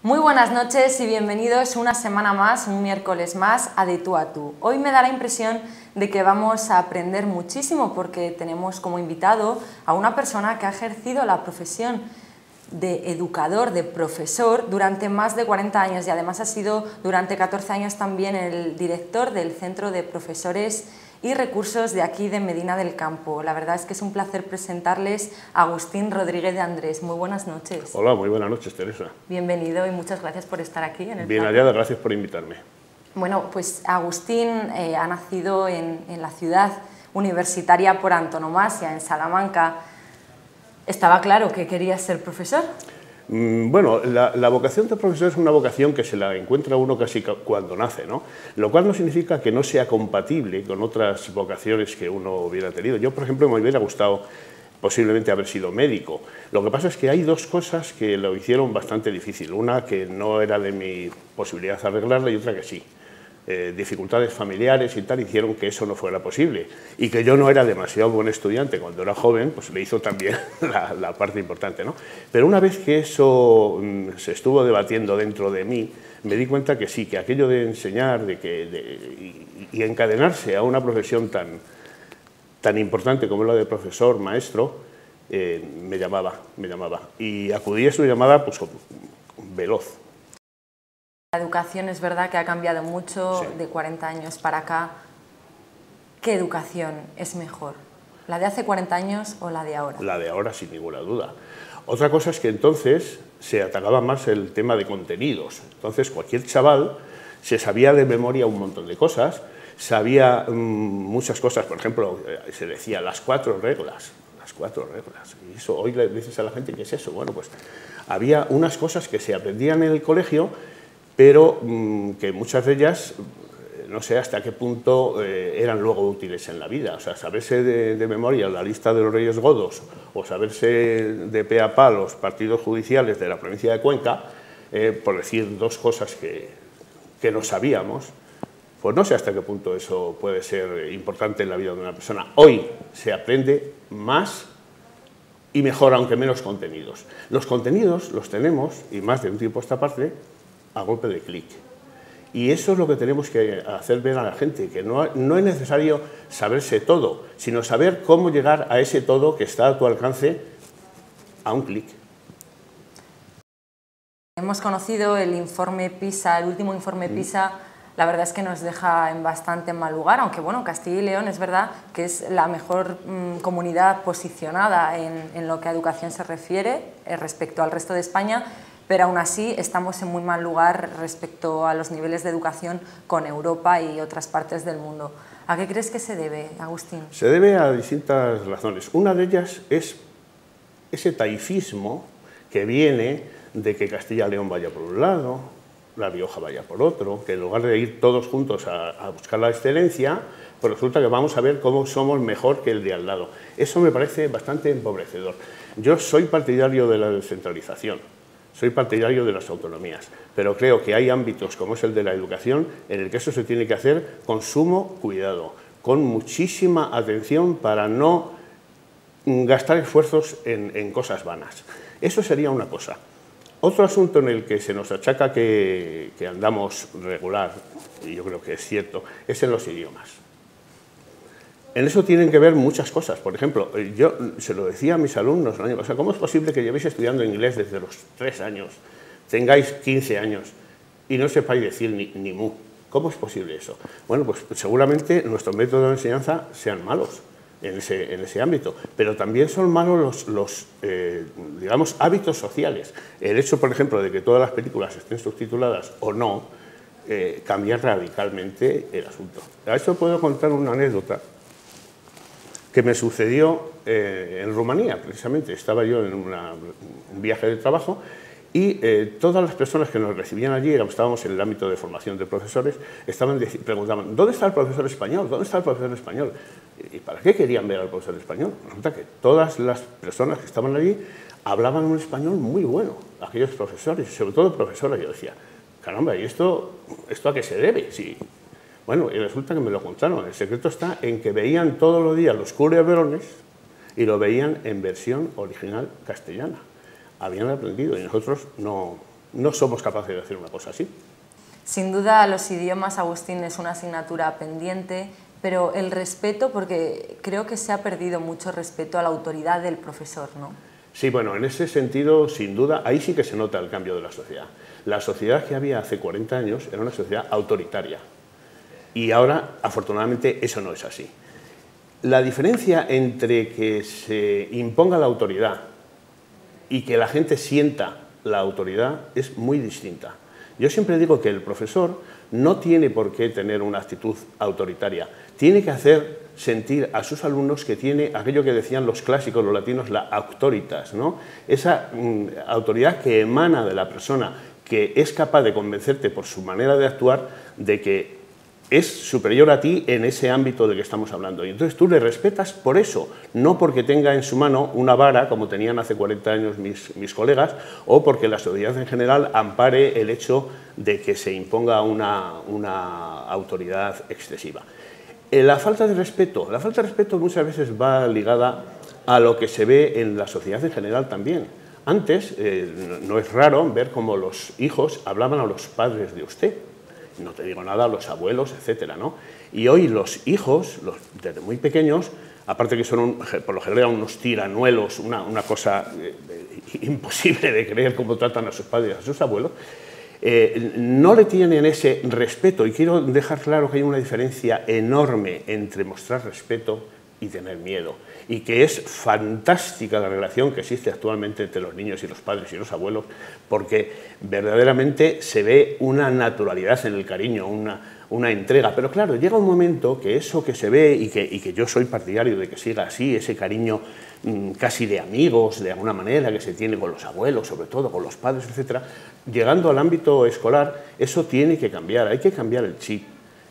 Muy buenas noches y bienvenidos una semana más, un miércoles más a De Tú a Tú. Hoy me da la impresión de que vamos a aprender muchísimo porque tenemos como invitado a una persona que ha ejercido la profesión de educador, de profesor, durante más de 40 años y además ha sido durante 14 años también el director del Centro de Profesores y Recursos de aquí de Medina del Campo. La verdad es que es un placer presentarles a Agustín Rodríguez de Andrés. Muy buenas noches. Hola, muy buenas noches, Teresa. Bienvenido y muchas gracias por estar aquí en el Bien plato. hallada, gracias por invitarme. Bueno, pues Agustín ha nacido en la ciudad universitaria por antonomasia, en Salamanca. ¿Estaba claro que quería ser profesor? Bueno, la vocación de profesor es una vocación que se la encuentra uno casi cuando nace, ¿no? Lo cual no significa que no sea compatible con otras vocaciones que uno hubiera tenido. Yo, por ejemplo, me hubiera gustado posiblemente haber sido médico. Lo que pasa es que hay dos cosas que lo hicieron bastante difícil. Una que no era de mi posibilidad arreglarla y otra que sí. Dificultades familiares y tal hicieron que eso no fuera posible y que yo no era demasiado buen estudiante cuando era joven, pues le hizo también la parte importante, ¿no? Pero una vez que eso se estuvo debatiendo dentro de mí, me di cuenta que sí, que aquello de enseñar y encadenarse a una profesión tan importante como la de profesor, maestro, me llamaba y acudí a su llamada pues veloz. La educación es verdad que ha cambiado mucho, sí, de 40 años para acá. ¿Qué educación es mejor? ¿La de hace 40 años o la de ahora? La de ahora, sin ninguna duda. Otra cosa es que entonces se atacaba más el tema de contenidos. Entonces cualquier chaval se sabía de memoria un montón de cosas, sabía muchas cosas, por ejemplo, se decía las 4 reglas. Las 4 reglas. Y eso, hoy le dices a la gente, ¿qué es eso? Bueno, pues había unas cosas que se aprendían en el colegio, pero que muchas de ellas, no sé hasta qué punto eran luego útiles en la vida. O sea, saberse de memoria la lista de los reyes godos o saberse de pe a pa los partidos judiciales de la provincia de Cuenca, por decir dos cosas que no sabíamos, pues no sé hasta qué punto eso puede ser importante en la vida de una persona. Hoy se aprende más y mejor, aunque menos contenidos. Los contenidos los tenemos, y más de un tiempo a esta parte, a golpe de clic. Y eso es lo que tenemos que hacer ver a la gente, que no es necesario saberse todo, sino saber cómo llegar a ese todo que está a tu alcance a un clic. Hemos conocido el informe PISA, el último informe PISA. La verdad es que nos deja en bastante mal lugar, aunque bueno, Castilla y León es verdad que es la mejor comunidad posicionada en lo que a educación se refiere respecto al resto de España, pero aún así estamos en muy mal lugar respecto a los niveles de educación con Europa y otras partes del mundo. ¿A qué crees que se debe, Agustín? Se debe a distintas razones. Una de ellas es ese taifismo que viene de que Castilla y León vaya por un lado, La Rioja vaya por otro, que en lugar de ir todos juntos a buscar la excelencia, pues resulta que vamos a ver cómo somos mejor que el de al lado. Eso me parece bastante empobrecedor. Yo soy partidario de la descentralización. Soy partidario de las autonomías, pero creo que hay ámbitos, como es el de la educación, en el que eso se tiene que hacer con sumo cuidado, con muchísima atención para no gastar esfuerzos en cosas vanas. Eso sería una cosa. Otro asunto en el que se nos achaca que andamos regular, y yo creo que es cierto, es en los idiomas. En eso tienen que ver muchas cosas. Por ejemplo, yo se lo decía a mis alumnos el año pasado, ¿cómo es posible que llevéis estudiando inglés desde los 3 años, tengáis 15 años y no sepáis decir ni mu? ¿Cómo es posible eso? Bueno, pues seguramente nuestros métodos de enseñanza sean malos en ese ámbito, pero también son malos los digamos, hábitos sociales. El hecho, por ejemplo, de que todas las películas estén subtituladas o no, cambia radicalmente el asunto. A esto puedo contar una anécdota que me sucedió en Rumanía, precisamente. Estaba yo en un viaje de trabajo y todas las personas que nos recibían allí, estábamos en el ámbito de formación de profesores, preguntaban, ¿dónde está el profesor español? ¿Dónde está el profesor español? ¿Y para qué querían ver al profesor español? Resulta que todas las personas que estaban allí hablaban un español muy bueno, aquellos profesores, sobre todo profesoras. Yo decía, caramba, ¿y esto a qué se debe? Sí. Bueno, y resulta que me lo contaron. El secreto está en que veían todos los días los culebrones y lo veían en versión original castellana. Habían aprendido y nosotros no no somos capaces de hacer una cosa así. Sin duda los idiomas, Agustín, es una asignatura pendiente, pero el respeto, porque creo que se ha perdido mucho respeto a la autoridad del profesor, ¿no? Sí, bueno, en ese sentido, sin duda, ahí sí que se nota el cambio de la sociedad. La sociedad que había hace 40 años era una sociedad autoritaria y ahora, afortunadamente, eso no es así. La diferencia entre que se imponga la autoridad y que la gente sienta la autoridad es muy distinta. Yo siempre digo que el profesor no tiene por qué tener una actitud autoritaria, tiene que hacer sentir a sus alumnos que tiene aquello que decían los clásicos, los latinos, la auctoritas, ¿no? Esa autoridad que emana de la persona, que es capaz de convencerte por su manera de actuar de que es superior a ti en ese ámbito del que estamos hablando. Y entonces tú le respetas por eso, no porque tenga en su mano una vara, como tenían hace 40 años mis colegas, o porque la sociedad en general ampare el hecho de que se imponga una autoridad excesiva. La falta de respeto muchas veces va ligada a lo que se ve en la sociedad en general también. Antes, no es raro ver cómo los hijos hablaban a los padres de usted. No te digo nada, los abuelos, etcétera, ¿no? Y hoy los hijos, desde muy pequeños, aparte que son por lo general unos tiranuelos, una cosa imposible de creer cómo tratan a sus padres y a sus abuelos, no le tienen ese respeto. Y quiero dejar claro que hay una diferencia enorme entre mostrar respeto y tener miedo. Y que es fantástica la relación que existe actualmente entre los niños y los padres y los abuelos, porque verdaderamente se ve una naturalidad en el cariño, una entrega. Pero claro, llega un momento que eso que se ve y que yo soy partidario de que siga así, ese cariño casi de amigos, de alguna manera, que se tiene con los abuelos, sobre todo con los padres, etcétera, llegando al ámbito escolar, eso tiene que cambiar, hay que cambiar el chip.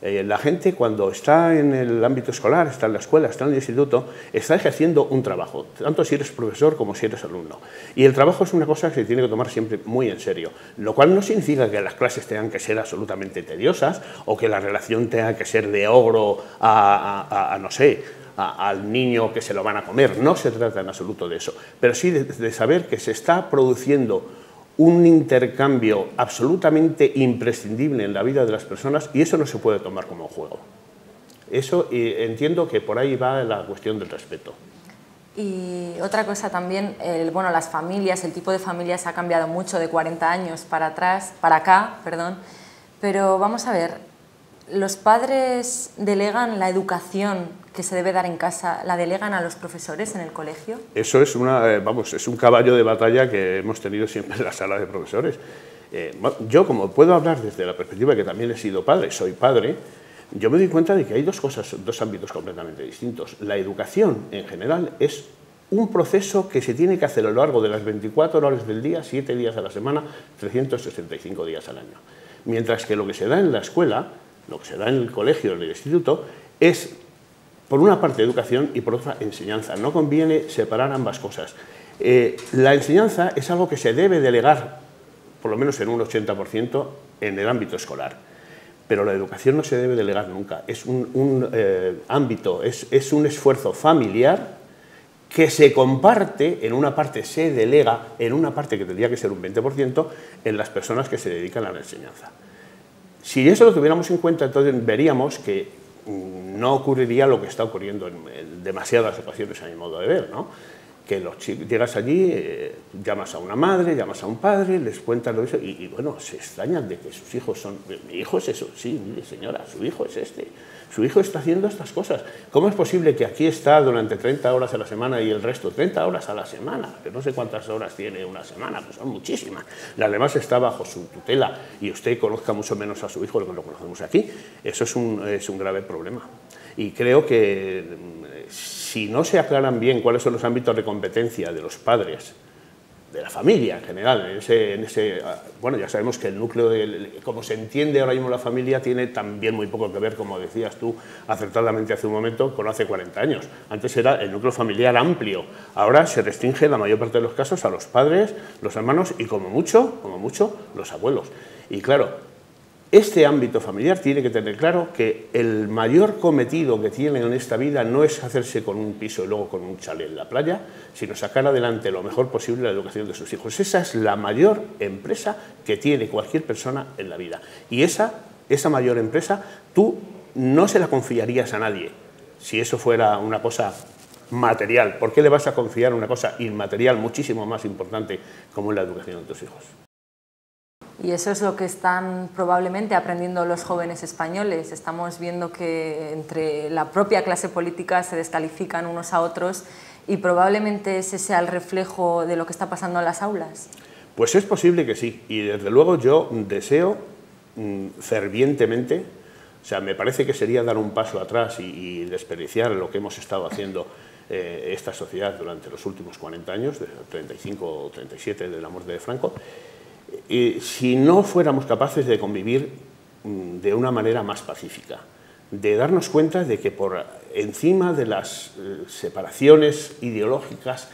La gente cuando está en el ámbito escolar, está en la escuela, está en el instituto, está ejerciendo un trabajo, tanto si eres profesor como si eres alumno. Y el trabajo es una cosa que se tiene que tomar siempre muy en serio, lo cual no significa que las clases tengan que ser absolutamente tediosas o que la relación tenga que ser de ogro no sé, al niño que se lo van a comer. No se trata en absoluto de eso, pero sí de saber que se está produciendo un intercambio absolutamente imprescindible en la vida de las personas y eso no se puede tomar como juego. Eso, entiendo que por ahí va la cuestión del respeto. Y otra cosa también, bueno, las familias, el tipo de familias ha cambiado mucho de 40 años para acá, pero vamos a ver, ¿los padres delegan la educación que se debe dar en casa, la delegan a los profesores en el colegio? Eso es es un caballo de batalla que hemos tenido siempre en la sala de profesores. Yo, como puedo hablar desde la perspectiva que también he sido padre, soy padre, yo me doy cuenta de que hay dos ámbitos completamente distintos. La educación, en general, es un proceso que se tiene que hacer a lo largo de las 24 horas del día, 7 días a la semana, 365 días al año. Mientras que lo que se da en la escuela, lo que se da en el colegio, en el instituto, es por una parte educación y por otra enseñanza. No conviene separar ambas cosas. La enseñanza es algo que se debe delegar, por lo menos en un 80%, en el ámbito escolar. Pero la educación no se debe delegar nunca. Es un ámbito, es un esfuerzo familiar que se comparte, en una parte se delega, en una parte que tendría que ser un 20%, en las personas que se dedican a la enseñanza. Si eso lo tuviéramos en cuenta, entonces veríamos que no ocurriría lo que está ocurriendo en demasiadas ocasiones a mi modo de ver, ¿no? Que llegas allí, llamas a una madre, llamas a un padre, les cuentas lo eso y bueno, se extrañan de que sus hijos son... Mi hijo es eso, sí, mire señora, su hijo es este, su hijo está haciendo estas cosas. ¿Cómo es posible que aquí está durante 30 horas a la semana y el resto 30 horas a la semana? Que no sé cuántas horas tiene una semana, pues son muchísimas. Las demás está bajo su tutela y usted conozca mucho menos a su hijo de lo que lo conocemos aquí. Eso es un grave problema. Y creo que si no se aclaran bien cuáles son los ámbitos de competencia de los padres, de la familia en general, bueno, ya sabemos que el núcleo, como se entiende ahora mismo la familia, tiene también muy poco que ver, como decías tú acertadamente hace un momento, con hace 40 años. Antes era el núcleo familiar amplio, ahora se restringe en la mayor parte de los casos a los padres, los hermanos y como mucho, los abuelos. Y claro, este ámbito familiar tiene que tener claro que el mayor cometido que tienen en esta vida no es hacerse con un piso y luego con un chalet en la playa, sino sacar adelante lo mejor posible la educación de sus hijos. Esa es la mayor empresa que tiene cualquier persona en la vida. Y esa mayor empresa tú no se la confiarías a nadie si eso fuera una cosa material. ¿Por qué le vas a confiar una cosa inmaterial muchísimo más importante como es la educación de tus hijos? Y eso es lo que están probablemente aprendiendo los jóvenes españoles. Estamos viendo que entre la propia clase política se descalifican unos a otros y probablemente ese sea el reflejo de lo que está pasando en las aulas. Pues es posible que sí, y desde luego yo deseo fervientemente, o sea, me parece que sería dar un paso atrás y desperdiciar lo que hemos estado haciendo esta sociedad durante los últimos 40 años, desde el 35 o 37 de la muerte de Franco, si no fuéramos capaces de convivir de una manera más pacífica, de darnos cuenta de que por encima de las separaciones ideológicas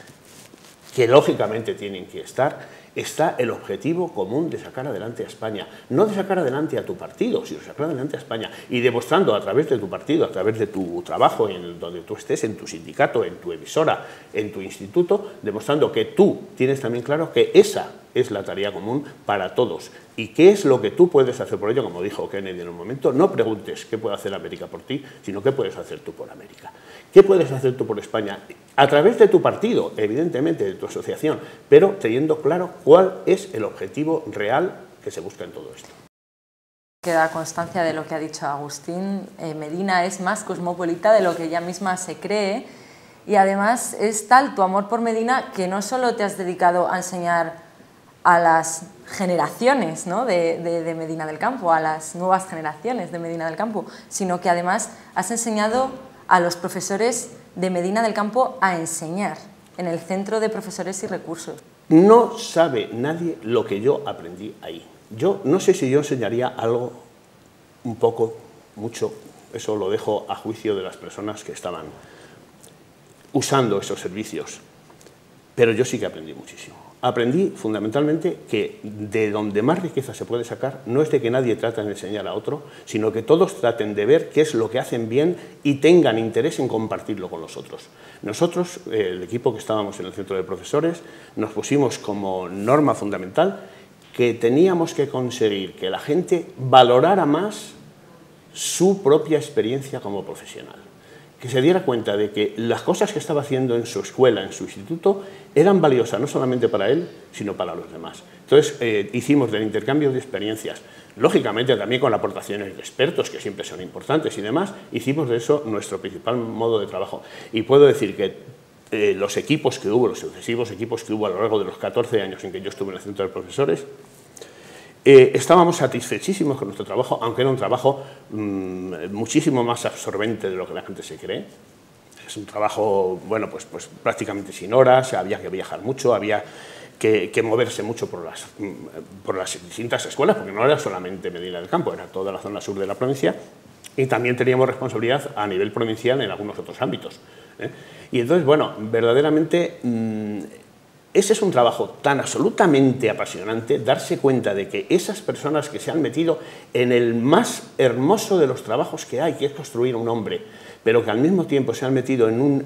que lógicamente tienen que estar, está el objetivo común de sacar adelante a España. No de sacar adelante a tu partido, sino de sacar adelante a España. Y demostrando a través de tu partido, a través de tu trabajo, en donde tú estés, en tu sindicato, en tu emisora, en tu instituto, demostrando que tú tienes también claro que esa es la tarea común para todos. ¿Y qué es lo que tú puedes hacer por ello? Como dijo Kennedy en un momento, no preguntes qué puede hacer América por ti, sino qué puedes hacer tú por América. ¿Qué puedes hacer tú por España? A través de tu partido, evidentemente, de tu asociación, pero teniendo claro cuál es el objetivo real que se busca en todo esto. Queda constancia de lo que ha dicho Agustín. Medina es más cosmopolita de lo que ella misma se cree y además es tal tu amor por Medina que no solo te has dedicado a enseñar a las generaciones, ¿no?, de Medina del Campo, a las nuevas generaciones de Medina del Campo, sino que además has enseñado a los profesores de Medina del Campo a enseñar en el Centro de Profesores y Recursos. No sabe nadie lo que yo aprendí ahí. Yo no sé si yo enseñaría algo un poco, mucho, eso lo dejo a juicio de las personas que estaban usando esos servicios, pero yo sí que aprendí muchísimo. Aprendí fundamentalmente que de donde más riqueza se puede sacar no es de que nadie trate de enseñar a otro, sino que todos traten de ver qué es lo que hacen bien y tengan interés en compartirlo con los otros. Nosotros, el equipo que estábamos en el Centro de Profesores, nos pusimos como norma fundamental que teníamos que conseguir que la gente valorara más su propia experiencia como profesional, que se diera cuenta de que las cosas que estaba haciendo en su escuela, en su instituto, eran valiosas no solamente para él, sino para los demás. Entonces, hicimos del intercambio de experiencias, lógicamente también con aportaciones de expertos, que siempre son importantes y demás, hicimos de eso nuestro principal modo de trabajo. Y puedo decir que los equipos que hubo, los sucesivos equipos que hubo a lo largo de los 14 años en que yo estuve en el Centro de Profesores, estábamos satisfechísimos con nuestro trabajo, aunque era un trabajo muchísimo más absorbente de lo que la gente se cree. Es un trabajo, bueno, pues prácticamente sin horas, había que viajar mucho, había que moverse mucho por las distintas escuelas, porque no era solamente Medina del Campo, era toda la zona sur de la provincia, y también teníamos responsabilidad a nivel provincial en algunos otros ámbitos. Y entonces, bueno, verdaderamente ese es un trabajo tan absolutamente apasionante, darse cuenta de que esas personas que se han metido en el más hermoso de los trabajos que hay, que es construir un hombre, pero que al mismo tiempo se han metido en un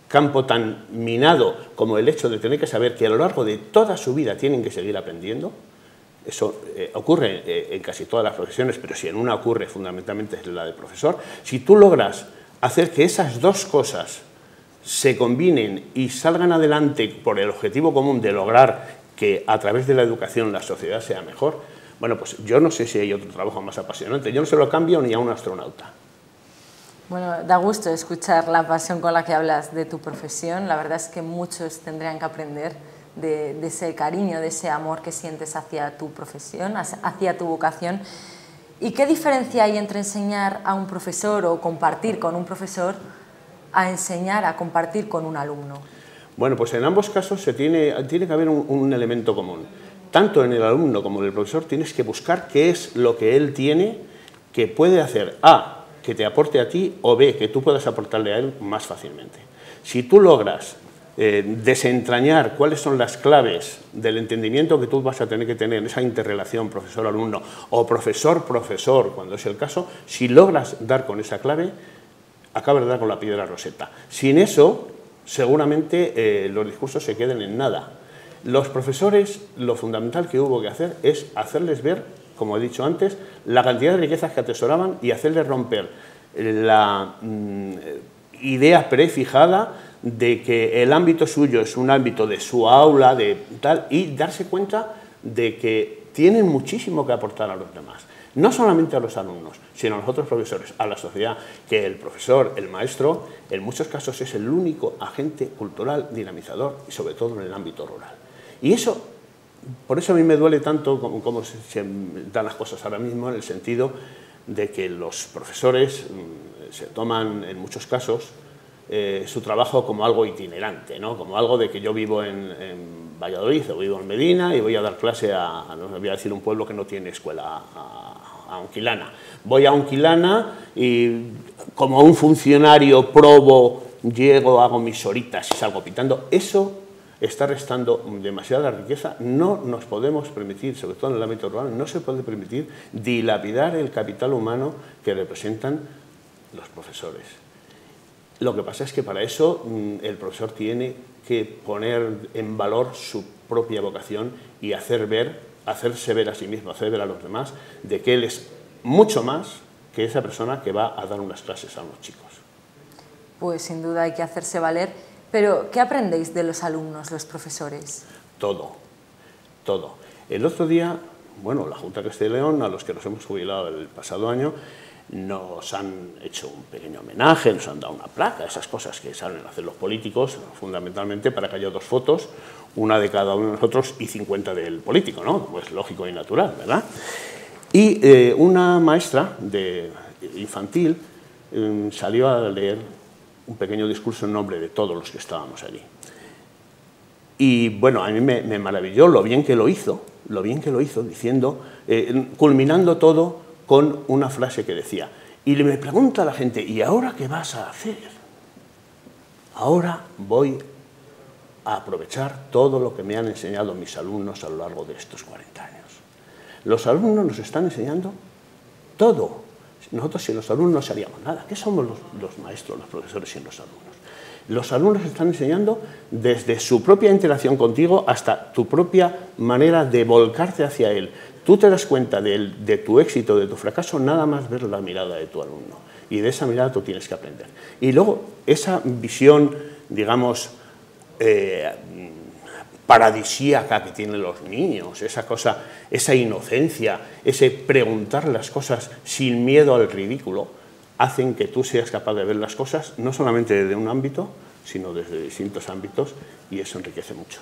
campo tan minado como el hecho de tener que saber que a lo largo de toda su vida tienen que seguir aprendiendo. Eso ocurre en casi todas las profesiones, pero si en una ocurre fundamentalmente es la de profesor. Si tú logras hacer que esas dos cosas se combinen y salgan adelante por el objetivo común de lograr que a través de la educación la sociedad sea mejor, bueno, pues yo no sé si hay otro trabajo más apasionante. Yo no se lo cambio ni a un astronauta. Bueno, da gusto escuchar la pasión con la que hablas de tu profesión. La verdad es que muchos tendrían que aprender de ese cariño, de ese amor que sientes hacia tu profesión, hacia tu vocación. ¿Y qué diferencia hay entre enseñar a un profesor o compartir con un profesor a enseñar, a compartir con un alumno? Bueno, pues en ambos casos tiene que haber un elemento común. Tanto en el alumno como en el profesor tienes que buscar qué es lo que él tiene que puede hacer A, que te aporte a ti, o B, que tú puedas aportarle a él más fácilmente. Si tú logras desentrañar cuáles son las claves del entendimiento que tú vas a tener que tener en esa interrelación profesor-alumno o profesor-profesor, cuando es el caso, si logras dar con esa clave, acabas de dar con la piedra roseta. Sin eso, seguramente los discursos se queden en nada. Los profesores, lo fundamental que hubo que hacer es hacerles ver, como he dicho antes, la cantidad de riquezas que atesoraban y hacerles romper la idea prefijada de que el ámbito suyo es un ámbito de su aula, de tal, y darse cuenta de que tienen muchísimo que aportar a los demás. No solamente a los alumnos, sino a los otros profesores, a la sociedad, que el profesor, el maestro, en muchos casos es el único agente cultural dinamizador, y sobre todo en el ámbito rural. Y eso, por eso a mí me duele tanto cómo se dan las cosas ahora mismo, en el sentido de que los profesores se toman, en muchos casos, su trabajo como algo itinerante, ¿no? Como algo de que yo vivo en Valladolid o vivo en Medina y voy a dar clase no voy a decir un pueblo que no tiene escuela, a Unquilana. Voy a Unquilana y como un funcionario probo llego, hago mis horitas y salgo pitando. Eso está restando demasiada riqueza. No nos podemos permitir, sobre todo en el ámbito rural, no se puede permitir dilapidar el capital humano que representan los profesores. Lo que pasa es que para eso el profesor tiene que poner en valor su propia vocación y hacerse ver a sí mismo, hacer ver a los demás de que él es mucho más que esa persona que va a dar unas clases a unos chicos. Pues sin duda hay que hacerse valer, pero ¿qué aprendéis de los alumnos, los profesores? Todo, todo. El otro día, bueno, la Junta de Castilla y León, a los que nos hemos jubilado el pasado año, nos han hecho un pequeño homenaje, nos han dado una placa, esas cosas que salen a hacer los políticos, fundamentalmente para que haya 2 fotos, una de cada uno de nosotros y 50 del político, ¿no? Pues lógico y natural, ¿verdad? Y una maestra de infantil salió a leer un pequeño discurso en nombre de todos los que estábamos allí. Y bueno, a mí me maravilló lo bien que lo hizo, diciendo, culminando todo con una frase que decía, y me pregunta a la gente, ¿y ahora qué vas a hacer? Ahora voy a aprovechar todo lo que me han enseñado mis alumnos a lo largo de estos 40 años. Los alumnos nos están enseñando todo. Nosotros sin los alumnos no haríamos nada. ¿Qué somos los maestros, los profesores sin los alumnos? Los alumnos están enseñando desde su propia interacción contigo hasta tu propia manera de volcarte hacia él. Tú te das cuenta de tu éxito, de tu fracaso, nada más ver la mirada de tu alumno. Y de esa mirada tú tienes que aprender. Y luego, esa visión, digamos, paradisíaca que tienen los niños, esa cosa, esa inocencia, ese preguntar las cosas sin miedo al ridículo, hacen que tú seas capaz de ver las cosas no solamente desde un ámbito, sino desde distintos ámbitos, y eso enriquece mucho.